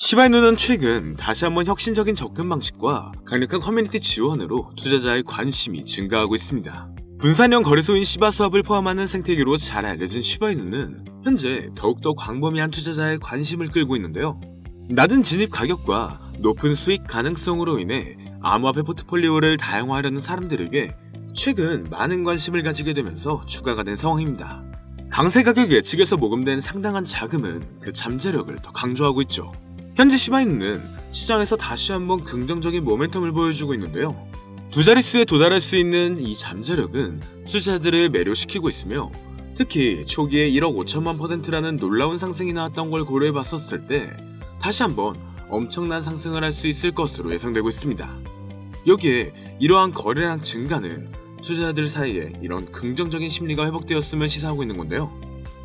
시바이누는 최근 다시 한번 혁신적인 접근 방식과 강력한 커뮤니티 지원으로 투자자의 관심이 증가하고 있습니다. 분산형 거래소인 시바스왑을 포함하는 생태계로 잘 알려진 시바이누는 현재 더욱더 광범위한 투자자의 관심을 끌고 있는데요. 낮은 진입 가격과 높은 수익 가능성으로 인해 암호화폐 포트폴리오를 다양화하려는 사람들에게 최근 많은 관심을 가지게 되면서 추가가 된 상황입니다. 강세 가격 예측에서 모금된 상당한 자금은 그 잠재력을 더 강조하고 있죠. 현재 시바이누는 시장에서 다시 한번 긍정적인 모멘텀을 보여주고 있는데요. 두 자릿수에 도달할 수 있는 이 잠재력은 투자자들을 매료시키고 있으며 특히 초기에 1억 5천만 %라는 놀라운 상승이 나왔던 걸 고려해봤었을 때 다시 한번 엄청난 상승을 할 수 있을 것으로 예상되고 있습니다. 여기에 이러한 거래량 증가는 투자자들 사이에 이런 긍정적인 심리가 회복되었음을 시사하고 있는 건데요.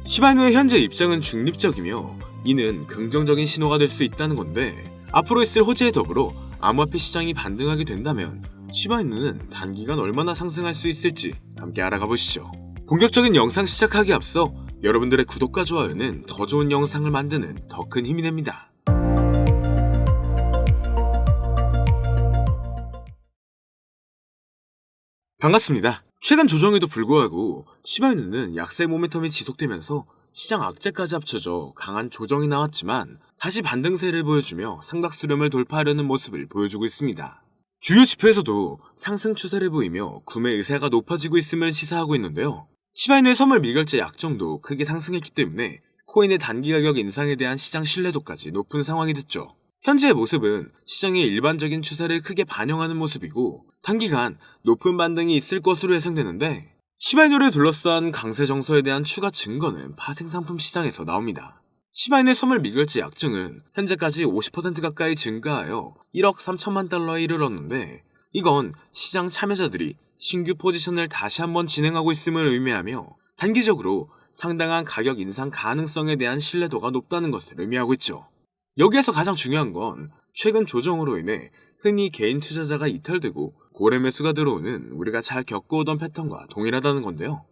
시바이누의 현재 입장은 중립적이며 이는 긍정적인 신호가 될 수 있다는 건데 앞으로 있을 호재에 더불어 암호화폐 시장이 반등하게 된다면 시바이누는 단기간 얼마나 상승할 수 있을지 함께 알아가 보시죠. 본격적인 영상 시작하기 앞서 여러분들의 구독과 좋아요는 더 좋은 영상을 만드는 더 큰 힘이 됩니다. 반갑습니다. 최근 조정에도 불구하고 시바이누는 약세 모멘텀이 지속되면서 시장 악재까지 합쳐져 강한 조정이 나왔지만 다시 반등세를 보여주며 상박수렴을 돌파하려는 모습을 보여주고 있습니다. 주요 지표에서도 상승 추세를 보이며 구매 의사가 높아지고 있음을 시사하고 있는데요. 시바이누의 선물 미결제 약정도 크게 상승했기 때문에 코인의 단기 가격 인상에 대한 시장 신뢰도까지 높은 상황이 됐죠. 현재의 모습은 시장의 일반적인 추세를 크게 반영하는 모습이고 단기간 높은 반등이 있을 것으로 예상되는데 시바이누를 둘러싼 강세 정서에 대한 추가 증거는 파생상품 시장에서 나옵니다. 시바이누의 선물 미결제 약정은 현재까지 50% 가까이 증가하여 1억 3천만 달러에 이르렀는데 이건 시장 참여자들이 신규 포지션을 다시 한번 진행하고 있음을 의미하며 단기적으로 상당한 가격 인상 가능성에 대한 신뢰도가 높다는 것을 의미하고 있죠. 여기에서 가장 중요한 건 최근 조정으로 인해 흔히 개인 투자자가 이탈되고 고래 매수가 들어오는 우리가 잘 겪어오던 패턴과 동일하다는 건데요.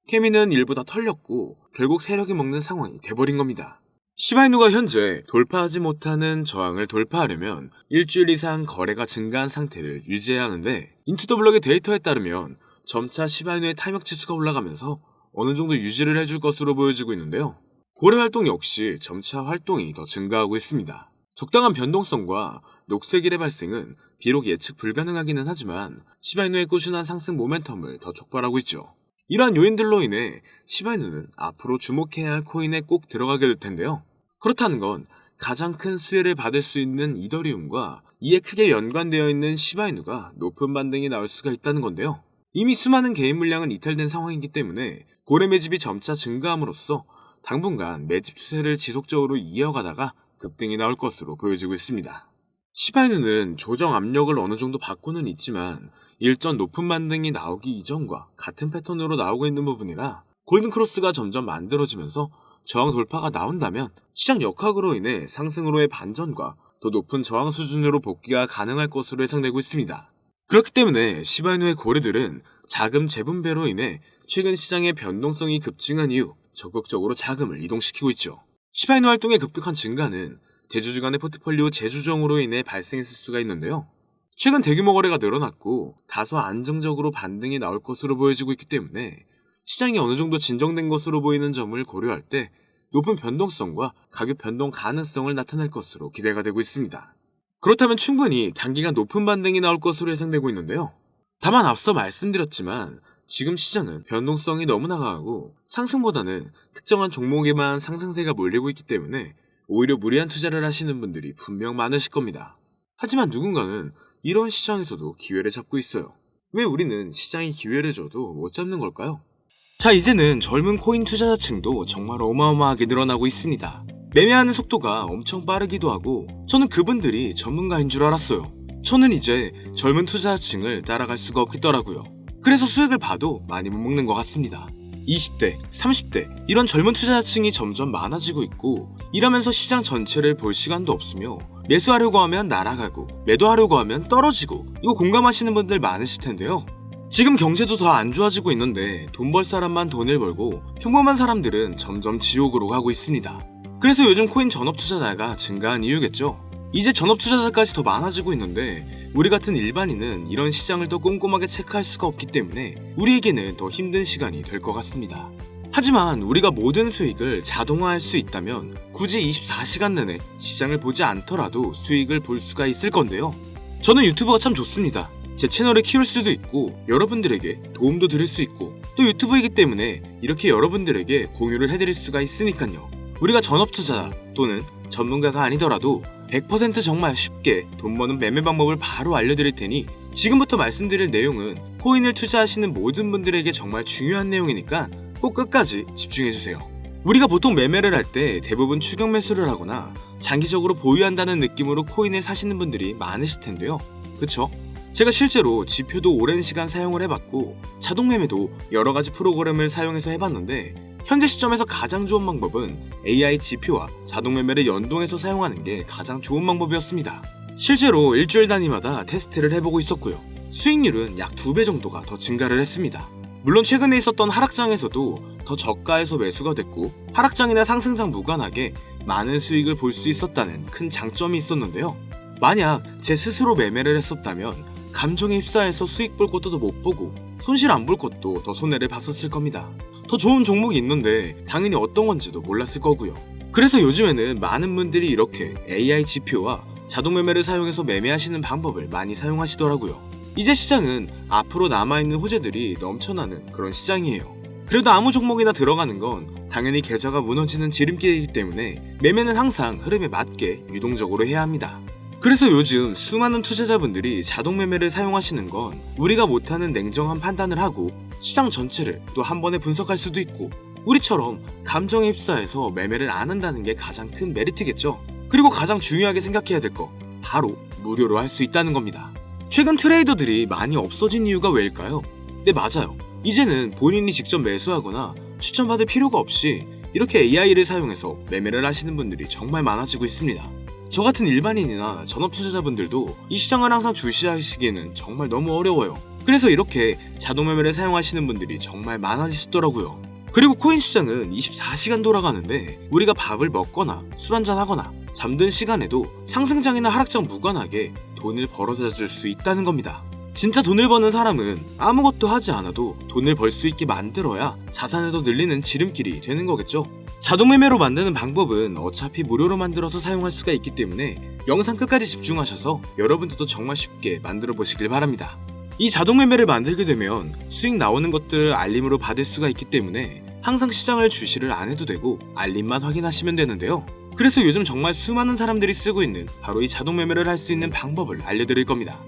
케미는 일부 다 털렸고 결국 세력이 먹는 상황이 돼버린 겁니다. 시바이누가 현재 돌파하지 못하는 저항을 돌파하려면 일주일 이상 거래가 증가한 상태를 유지해야 하는데 인투더블럭의 데이터에 따르면 점차 시바이누의 탐욕 지수가 올라가면서 어느 정도 유지를 해줄 것으로 보여지고 있는데요. 고래 활동 역시 점차 활동이 더 증가하고 있습니다. 적당한 변동성과 녹색일의 발생은 비록 예측 불가능하기는 하지만 시바이누의 꾸준한 상승 모멘텀을 더 촉발하고 있죠. 이러한 요인들로 인해 시바이누는 앞으로 주목해야 할 코인에 꼭 들어가게 될 텐데요. 그렇다는 건 가장 큰 수혜를 받을 수 있는 이더리움과 이에 크게 연관되어 있는 시바이누가 높은 반등이 나올 수가 있다는 건데요. 이미 수많은 개인 물량은 이탈된 상황이기 때문에 고래 매집이 점차 증가함으로써 당분간 매집 추세를 지속적으로 이어가다가 급등이 나올 것으로 보여지고 있습니다. 시바이누는 조정 압력을 어느 정도 받고는 있지만 일전 높은 반등이 나오기 이전과 같은 패턴으로 나오고 있는 부분이라 골든크로스가 점점 만들어지면서 저항 돌파가 나온다면 시장 역학으로 인해 상승으로의 반전과 더 높은 저항 수준으로 복귀가 가능할 것으로 예상되고 있습니다. 그렇기 때문에 시바이누의 고래들은 자금 재분배로 인해 최근 시장의 변동성이 급증한 이후 적극적으로 자금을 이동시키고 있죠. 시바이누 활동의 급격한 증가는 대주주 간의 포트폴리오 재조정으로 인해 발생했을 수가 있는데요. 최근 대규모 거래가 늘어났고 다소 안정적으로 반등이 나올 것으로 보여지고 있기 때문에 시장이 어느 정도 진정된 것으로 보이는 점을 고려할 때 높은 변동성과 가격 변동 가능성을 나타낼 것으로 기대가 되고 있습니다. 그렇다면 충분히 단기간 높은 반등이 나올 것으로 예상되고 있는데요. 다만 앞서 말씀드렸지만 지금 시장은 변동성이 너무나 강하고 상승보다는 특정한 종목에만 상승세가 몰리고 있기 때문에 오히려 무리한 투자를 하시는 분들이 분명 많으실 겁니다. 하지만 누군가는 이런 시장에서도 기회를 잡고 있어요. 왜 우리는 시장이 기회를 줘도 못 잡는 걸까요? 자, 이제는 젊은 코인 투자자층도 정말 어마어마하게 늘어나고 있습니다. 매매하는 속도가 엄청 빠르기도 하고 저는 그분들이 전문가인 줄 알았어요. 저는 이제 젊은 투자자층을 따라갈 수가 없겠더라고요. 그래서 수익을 봐도 많이 못 먹는 것 같습니다. 20대, 30대 이런 젊은 투자자층이 점점 많아지고 있고 이러면서 시장 전체를 볼 시간도 없으며 매수하려고 하면 날아가고 매도하려고 하면 떨어지고 이거 공감하시는 분들 많으실 텐데요. 지금 경제도 더 안 좋아지고 있는데 돈 벌 사람만 돈을 벌고 평범한 사람들은 점점 지옥으로 가고 있습니다. 그래서 요즘 코인 전업 투자자가 증가한 이유겠죠. 이제 전업 투자자까지 더 많아지고 있는데 우리 같은 일반인은 이런 시장을 더 꼼꼼하게 체크할 수가 없기 때문에 우리에게는 더 힘든 시간이 될 것 같습니다. 하지만 우리가 모든 수익을 자동화할 수 있다면 굳이 24시간 내내 시장을 보지 않더라도 수익을 볼 수가 있을 건데요. 저는 유튜브가 참 좋습니다. 제 채널을 키울 수도 있고 여러분들에게 도움도 드릴 수 있고 또 유튜브이기 때문에 이렇게 여러분들에게 공유를 해드릴 수가 있으니까요. 우리가 전업 투자자 또는 전문가가 아니더라도 100% 정말 쉽게 돈 버는 매매 방법을 바로 알려드릴 테니 지금부터 말씀드릴 내용은 코인을 투자하시는 모든 분들에게 정말 중요한 내용이니까 꼭 끝까지 집중해주세요. 우리가 보통 매매를 할 때 대부분 추격 매수를 하거나 장기적으로 보유한다는 느낌으로 코인을 사시는 분들이 많으실 텐데요. 그쵸? 제가 실제로 지표도 오랜 시간 사용을 해봤고 자동 매매도 여러 가지 프로그램을 사용해서 해봤는데 현재 시점에서 가장 좋은 방법은 AI 지표와 자동 매매를 연동해서 사용하는 게 가장 좋은 방법이었습니다. 실제로 일주일 단위마다 테스트를 해보고 있었고요. 수익률은 약 2배 정도가 더 증가를 했습니다. 물론 최근에 있었던 하락장에서도 더 저가에서 매수가 됐고 하락장이나 상승장 무관하게 많은 수익을 볼 수 있었다는 큰 장점이 있었는데요. 만약 제 스스로 매매를 했었다면 감정에 휩싸여서 수익 볼 것도 더 못 보고 손실 안 볼 것도 더 손해를 봤었을 겁니다. 더 좋은 종목이 있는데 당연히 어떤 건지도 몰랐을 거고요. 그래서 요즘에는 많은 분들이 이렇게 AI 지표와 자동 매매를 사용해서 매매하시는 방법을 많이 사용하시더라고요. 이제 시장은 앞으로 남아있는 호재들이 넘쳐나는 그런 시장이에요. 그래도 아무 종목이나 들어가는 건 당연히 계좌가 무너지는 지름길이기 때문에 매매는 항상 흐름에 맞게 유동적으로 해야 합니다. 그래서 요즘 수많은 투자자분들이 자동 매매를 사용하시는 건 우리가 못하는 냉정한 판단을 하고 시장 전체를 또 한 번에 분석할 수도 있고 우리처럼 감정에 휩싸여서 매매를 안 한다는 게 가장 큰 메리트겠죠. 그리고 가장 중요하게 생각해야 될 거 바로 무료로 할 수 있다는 겁니다. 최근 트레이더들이 많이 없어진 이유가 왜일까요? 네, 맞아요. 이제는 본인이 직접 매수하거나 추천받을 필요가 없이 이렇게 AI를 사용해서 매매를 하시는 분들이 정말 많아지고 있습니다. 저 같은 일반인이나 전업 투자자분들도 이 시장을 항상 주시하시기에는 정말 너무 어려워요. 그래서 이렇게 자동 매매를 사용하시는 분들이 정말 많아지시더라고요. 그리고 코인 시장은 24시간 돌아가는데 우리가 밥을 먹거나 술 한잔 하거나 잠든 시간에도 상승장이나 하락장 무관하게 돈을 벌어다 줄 수 있다는 겁니다. 진짜 돈을 버는 사람은 아무것도 하지 않아도 돈을 벌 수 있게 만들어야 자산을 더 늘리는 지름길이 되는 거겠죠. 자동 매매로 만드는 방법은 어차피 무료로 만들어서 사용할 수가 있기 때문에 영상 끝까지 집중하셔서 여러분들도 정말 쉽게 만들어 보시길 바랍니다. 이 자동 매매를 만들게 되면 수익 나오는 것들 알림으로 받을 수가 있기 때문에 항상 시장을 주시를 안 해도 되고 알림만 확인하시면 되는데요. 그래서 요즘 정말 수많은 사람들이 쓰고 있는 바로 이 자동 매매를 할 수 있는 방법을 알려드릴 겁니다.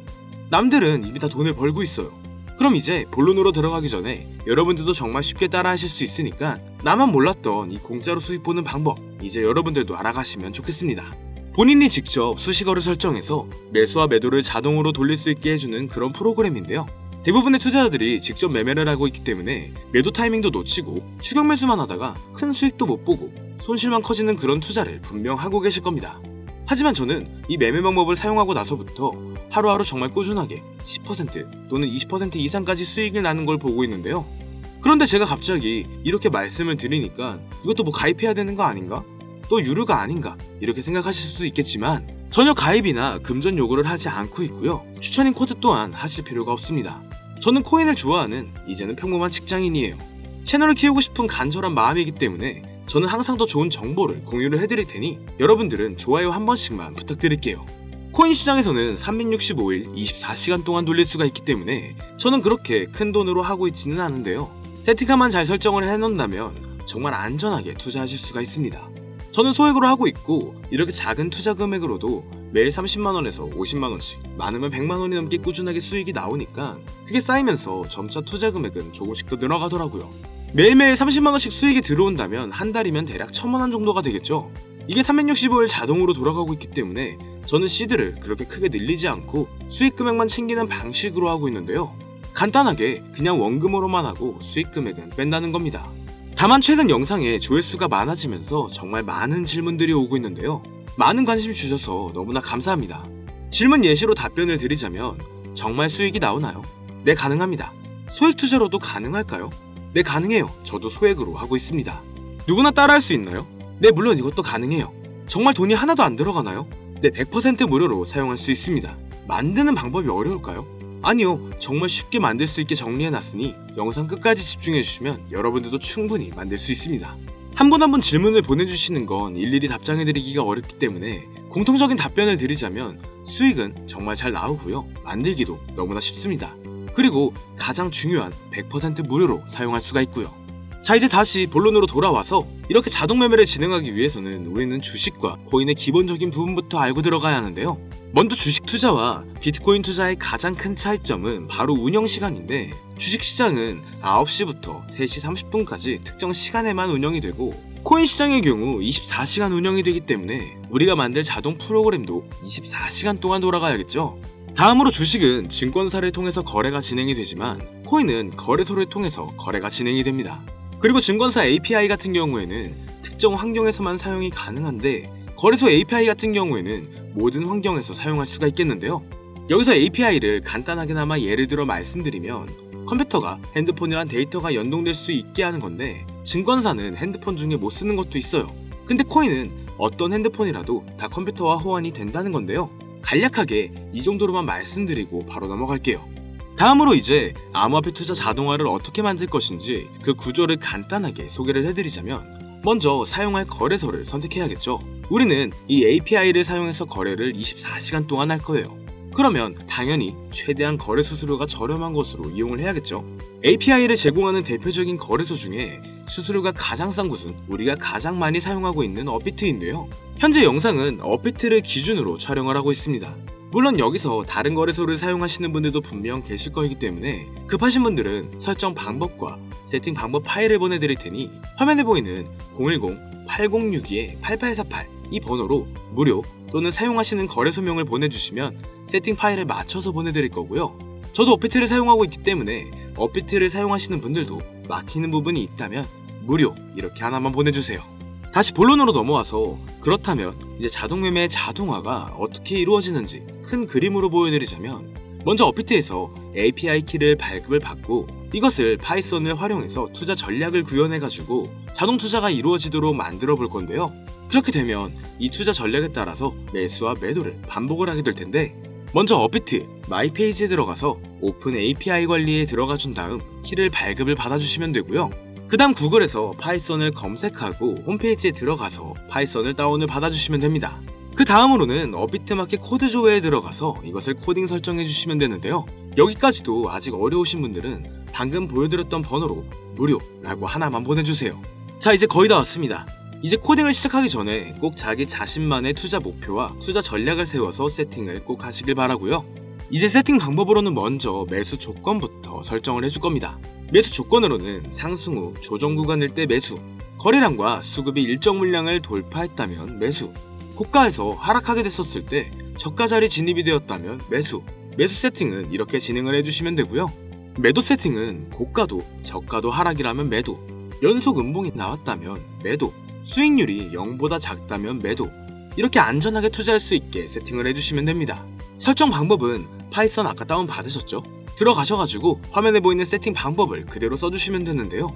남들은 이미 다 돈을 벌고 있어요. 그럼 이제 본론으로 들어가기 전에 여러분들도 정말 쉽게 따라 하실 수 있으니까 나만 몰랐던 이 공짜로 수익 보는 방법 이제 여러분들도 알아가시면 좋겠습니다. 본인이 직접 수식어를 설정해서 매수와 매도를 자동으로 돌릴 수 있게 해주는 그런 프로그램인데요. 대부분의 투자자들이 직접 매매를 하고 있기 때문에 매도 타이밍도 놓치고 추격 매수만 하다가 큰 수익도 못 보고 손실만 커지는 그런 투자를 분명 하고 계실 겁니다. 하지만 저는 이 매매 방법을 사용하고 나서부터 하루하루 정말 꾸준하게 10% 또는 20% 이상까지 수익을 나는 걸 보고 있는데요. 그런데 제가 갑자기 이렇게 말씀을 드리니까 이것도 뭐 가입해야 되는 거 아닌가? 또 유료가 아닌가? 이렇게 생각하실 수도 있겠지만 전혀 가입이나 금전 요구를 하지 않고 있고요. 추천인 코드 또한 하실 필요가 없습니다. 저는 코인을 좋아하는 이제는 평범한 직장인이에요. 채널을 키우고 싶은 간절한 마음이기 때문에 저는 항상 더 좋은 정보를 공유를 해드릴 테니 여러분들은 좋아요 한 번씩만 부탁드릴게요. 코인 시장에서는 365일 24시간 동안 돌릴 수가 있기 때문에 저는 그렇게 큰 돈으로 하고 있지는 않은데요. 세팅만 잘 설정을 해놓는다면 정말 안전하게 투자하실 수가 있습니다. 저는 소액으로 하고 있고 이렇게 작은 투자 금액으로도 매일 30만원에서 50만원씩 많으면 100만원이 넘게 꾸준하게 수익이 나오니까 그게 쌓이면서 점차 투자 금액은 조금씩 더 늘어가더라고요. 매일매일 30만원씩 수익이 들어온다면 한 달이면 대략 1000만원 정도가 되겠죠. 이게 365일 자동으로 돌아가고 있기 때문에 저는 시드를 그렇게 크게 늘리지 않고 수익 금액만 챙기는 방식으로 하고 있는데요. 간단하게 그냥 원금으로만 하고 수익 금액은 뺀다는 겁니다. 다만 최근 영상에 조회수가 많아지면서 정말 많은 질문들이 오고 있는데요. 많은 관심 주셔서 너무나 감사합니다. 질문 예시로 답변을 드리자면 정말 수익이 나오나요? 네, 가능합니다. 소액 투자로도 가능할까요? 네, 가능해요. 저도 소액으로 하고 있습니다. 누구나 따라할 수 있나요? 네, 물론 이것도 가능해요. 정말 돈이 하나도 안 들어가나요? 네, 100% 무료로 사용할 수 있습니다. 만드는 방법이 어려울까요? 아니요, 정말 쉽게 만들 수 있게 정리해놨으니 영상 끝까지 집중해주시면 여러분들도 충분히 만들 수 있습니다. 한 분 한 분 질문을 보내주시는 건 일일이 답장해드리기가 어렵기 때문에 공통적인 답변을 드리자면 수익은 정말 잘 나오고요, 만들기도 너무나 쉽습니다. 그리고 가장 중요한 100% 무료로 사용할 수가 있고요. 자, 이제 다시 본론으로 돌아와서 이렇게 자동 매매를 진행하기 위해서는 우리는 주식과 코인의 기본적인 부분부터 알고 들어가야 하는데요. 먼저 주식 투자와 비트코인 투자의 가장 큰 차이점은 바로 운영 시간인데, 주식시장은 9시부터 3시 30분까지 특정 시간에만 운영이 되고, 코인 시장의 경우 24시간 운영이 되기 때문에 우리가 만들 자동 프로그램도 24시간 동안 돌아가야겠죠. 다음으로 주식은 증권사를 통해서 거래가 진행이 되지만 코인은 거래소를 통해서 거래가 진행이 됩니다. 그리고 증권사 API 같은 경우에는 특정 환경에서만 사용이 가능한데, 거래소 API 같은 경우에는 모든 환경에서 사용할 수가 있겠는데요. 여기서 API를 간단하게나마 예를 들어 말씀드리면, 컴퓨터가 핸드폰이랑 데이터가 연동될 수 있게 하는 건데, 증권사는 핸드폰 중에 못 쓰는 것도 있어요. 근데 코인은 어떤 핸드폰이라도 다 컴퓨터와 호환이 된다는 건데요. 간략하게 이 정도로만 말씀드리고 바로 넘어갈게요. 다음으로 이제 암호화폐 투자 자동화를 어떻게 만들 것인지 그 구조를 간단하게 소개를 해드리자면, 먼저 사용할 거래소를 선택해야겠죠. 우리는 이 API를 사용해서 거래를 24시간 동안 할 거예요. 그러면 당연히 최대한 거래 수수료가 저렴한 것으로 이용을 해야겠죠. API를 제공하는 대표적인 거래소 중에 수수료가 가장 싼 곳은 우리가 가장 많이 사용하고 있는 업비트인데요. 현재 영상은 업비트를 기준으로 촬영을 하고 있습니다. 물론 여기서 다른 거래소를 사용하시는 분들도 분명 계실 거이기 때문에 급하신 분들은 설정 방법과 세팅 방법 파일을 보내드릴 테니 화면에 보이는 010-8062-8848 이 번호로 무료 또는 사용하시는 거래소명을 보내주시면 세팅 파일을 맞춰서 보내드릴 거고요. 저도 업비트를 사용하고 있기 때문에 업비트를 사용하시는 분들도 막히는 부분이 있다면 무료 이렇게 하나만 보내주세요. 다시 본론으로 넘어와서, 그렇다면 이제 자동매매의 자동화가 어떻게 이루어지는지 큰 그림으로 보여드리자면, 먼저 업비트에서 API 키를 발급을 받고 이것을 파이썬을 활용해서 투자 전략을 구현해가지고 자동 투자가 이루어지도록 만들어 볼 건데요. 그렇게 되면 이 투자 전략에 따라서 매수와 매도를 반복을 하게 될 텐데, 먼저 업비트 마이 페이지에 들어가서 오픈 API 관리에 들어가 준 다음 키를 발급을 받아주시면 되고요. 그 다음 구글에서 파이썬을 검색하고 홈페이지에 들어가서 파이썬을 다운을 받아주시면 됩니다. 그 다음으로는 업비트 마켓 코드 조회에 들어가서 이것을 코딩 설정해 주시면 되는데요. 여기까지도 아직 어려우신 분들은 방금 보여드렸던 번호로 무료라고 하나만 보내주세요. 자, 이제 거의 다 왔습니다. 이제 코딩을 시작하기 전에 꼭 자기 자신만의 투자 목표와 투자 전략을 세워서 세팅을 꼭 하시길 바라고요. 이제 세팅 방법으로는 먼저 매수 조건부터 설정을 해줄 겁니다. 매수 조건으로는 상승 후 조정 구간일 때 매수, 거래량과 수급이 일정 물량을 돌파했다면 매수, 고가에서 하락하게 됐었을 때 저가 자리 진입이 되었다면 매수, 매수 세팅은 이렇게 진행을 해주시면 되고요. 매도 세팅은 고가도 저가도 하락이라면 매도, 연속 음봉이 나왔다면 매도, 수익률이 0보다 작다면 매도, 이렇게 안전하게 투자할 수 있게 세팅을 해주시면 됩니다. 설정 방법은 파이썬 아까 다운 받으셨죠? 들어가셔가지고 화면에 보이는 세팅 방법을 그대로 써주시면 되는데요.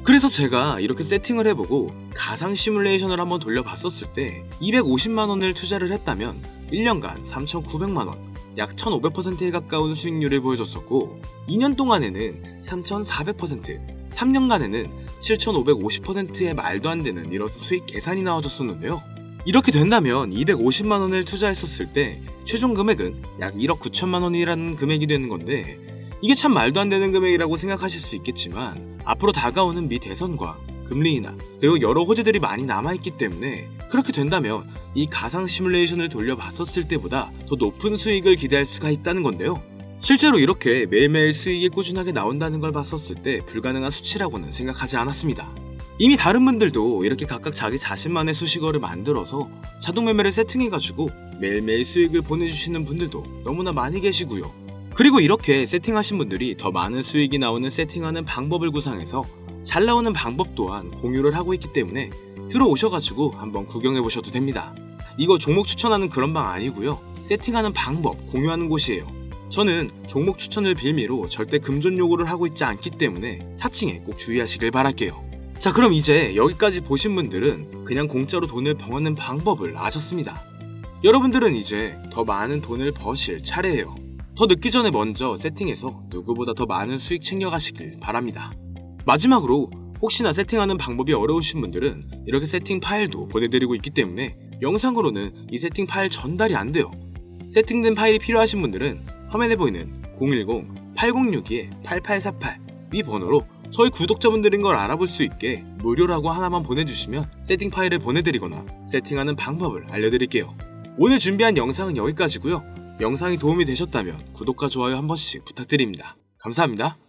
그래서 제가 이렇게 세팅을 해보고 가상 시뮬레이션을 한번 돌려봤었을 때 250만원을 투자를 했다면 1년간 3,900만원, 약 1,500%에 가까운 수익률을 보여줬었고, 2년 동안에는 3,400%, 3년간에는 7,550%의 말도 안 되는 이런 수익 계산이 나와줬었는데요. 이렇게 된다면 250만원을 투자했었을 때 최종 금액은 약 1억 9천만원이라는 금액이 되는 건데, 이게 참 말도 안 되는 금액이라고 생각하실 수 있겠지만 앞으로 다가오는 미 대선과 금리 인하 그리고 여러 호재들이 많이 남아있기 때문에 그렇게 된다면 이 가상 시뮬레이션을 돌려봤었을 때보다 더 높은 수익을 기대할 수가 있다는 건데요. 실제로 이렇게 매일매일 수익이 꾸준하게 나온다는 걸 봤었을 때 불가능한 수치라고는 생각하지 않았습니다. 이미 다른 분들도 이렇게 각각 자기 자신만의 수식어를 만들어서 자동 매매를 세팅해가지고 매일매일 수익을 보내주시는 분들도 너무나 많이 계시고요. 그리고 이렇게 세팅하신 분들이 더 많은 수익이 나오는 세팅하는 방법을 구상해서 잘 나오는 방법 또한 공유를 하고 있기 때문에 들어오셔가지고 한번 구경해보셔도 됩니다. 이거 종목 추천하는 그런 방 아니고요. 세팅하는 방법 공유하는 곳이에요. 저는 종목 추천을 빌미로 절대 금전 요구를 하고 있지 않기 때문에 사칭에 꼭 주의하시길 바랄게요. 자, 그럼 이제 여기까지 보신 분들은 그냥 공짜로 돈을 버는 방법을 아셨습니다. 여러분들은 이제 더 많은 돈을 버실 차례예요. 더 늦기 전에 먼저 세팅해서 누구보다 더 많은 수익 챙겨가시길 바랍니다. 마지막으로 혹시나 세팅하는 방법이 어려우신 분들은 이렇게 세팅 파일도 보내드리고 있기 때문에 영상으로는 이 세팅 파일 전달이 안 돼요. 세팅된 파일이 필요하신 분들은 화면에 보이는 010-8062-8848 이 번호로 저희 구독자분들인 걸 알아볼 수 있게 무료라고 하나만 보내주시면 세팅 파일을 보내드리거나 세팅하는 방법을 알려드릴게요. 오늘 준비한 영상은 여기까지고요. 영상이 도움이 되셨다면 구독과 좋아요 한 번씩 부탁드립니다. 감사합니다.